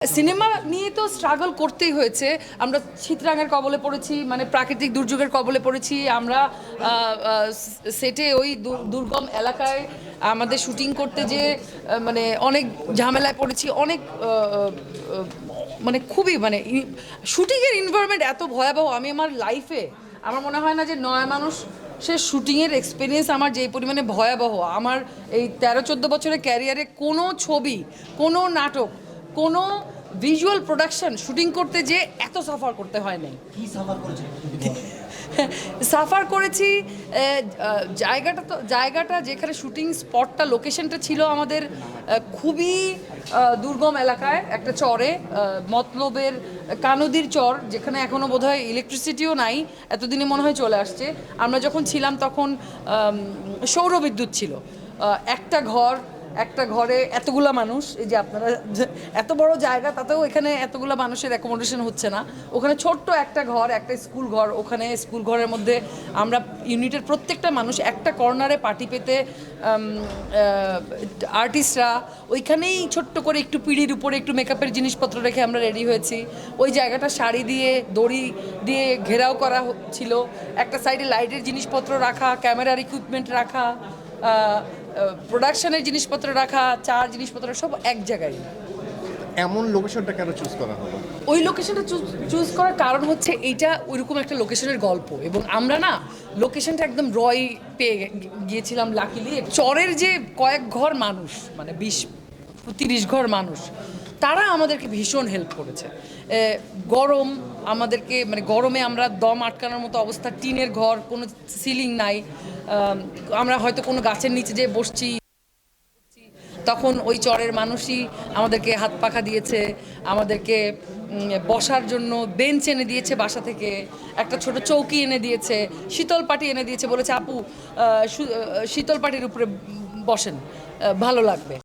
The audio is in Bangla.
সিনেমা নিয়ে তো স্ট্রাগল করতেই হয়েছে। আমরা চিত্রাঙ্গের কবলে পড়েছি, মানে প্রাকৃতিক দুর্যোগের কবলে পড়েছি। আমরা সেটে ওই দুর্গম এলাকায় আমাদের শুটিং করতে যে মানে অনেক ঝামেলায় পড়েছি, অনেক মানে খুবই মানে শুটিংয়ের এনভায়রনমেন্ট এত ভয়াবহ। আমি আমার লাইফে আমার মনে হয় না যে নয় মানুষ সে শুটিংয়ের এক্সপিরিয়েন্স আমার যেই পরিমাণে ভয়াবহ। আমার এই 13-14 বছরের ক্যারিয়ারে কোনো ছবি, কোনো নাটক, কোনো ভিজুয়াল প্রোডাকশন শুটিং করতে যে এত সাফার করতে হয় নাই। কি সাফার করেছেন? সাফার করেছি জায়গাটা যেখানে শুটিং স্পটটা লোকেশনটা ছিল আমাদের খুবই দুর্গম এলাকায় একটা চরে, মতলবের কানদির চর, যেখানে এখনও বোধহয় ইলেকট্রিসিটিও নাই, এতদিনে মনে হয় চলে আসছে। আমরা যখন ছিলাম তখন সৌরবিদ্যুৎ ছিল। একটা ঘরে এতগুলা মানুষ, এই যে আপনারা এত বড় জায়গা তাতেও এখানে এতগুলা মানুষের অ্যাকোমোডেশন হচ্ছে না। ওখানে ছোট্ট একটা ঘর, একটা স্কুল ঘর, ওখানে স্কুল ঘরের মধ্যে আমরা ইউনিটের প্রত্যেকটা মানুষ একটা কর্নারে পার্টি পেতে, আর্টিস্টরা ওইখানেই ছোট্ট করে একটু পিঁড়ির উপরে একটু মেকআপের জিনিসপত্র রেখে আমরা রেডি হয়েছি। ওই জায়গাটা শাড়ি দিয়ে দড়ি দিয়ে ঘেরাও করা ছিল, একটা সাইডে লাইটের জিনিসপত্র রাখা, ক্যামেরার ইকুইপমেন্ট রাখা, প্রোডাকশনের জিনিসপত্র রাখা, চার জিনিসপত্র সব এক জায়গায়। এমন লোকেশনটা কেন চুজ করা হলো? ওই লোকেশনটা চুজ করার কারণ হচ্ছে এইটা ওইরকম একটা লোকেশনের গল্প, এবং আমরা না লোকেশনটা একদম পেয়ে গিয়েছিলাম লাকিলি। চরের যে কয়েক ঘর মানুষ, মানে 20-30 ঘর মানুষ, তারা আমাদেরকে ভীষণ হেল্প করেছে। গরম আমাদেরকে, মানে গরমে আমরা দম আটকানোর মতো অবস্থা, টিনের ঘর, কোনো সিলিং নাই। আমরা হয়তো কোনো গাছের নিচে যেয়ে বসছি, তখন ওই চরের মানুষই আমাদেরকে হাত পাখা দিয়েছে, আমাদেরকে বসার জন্য বেঞ্চ এনে দিয়েছে, বাসা থেকে একটা ছোট চৌকি এনে দিয়েছে, শীতল পাটি এনে দিয়েছে, বলেছে আপু শীতল পাটির উপরে বসেন, ভালো লাগবে।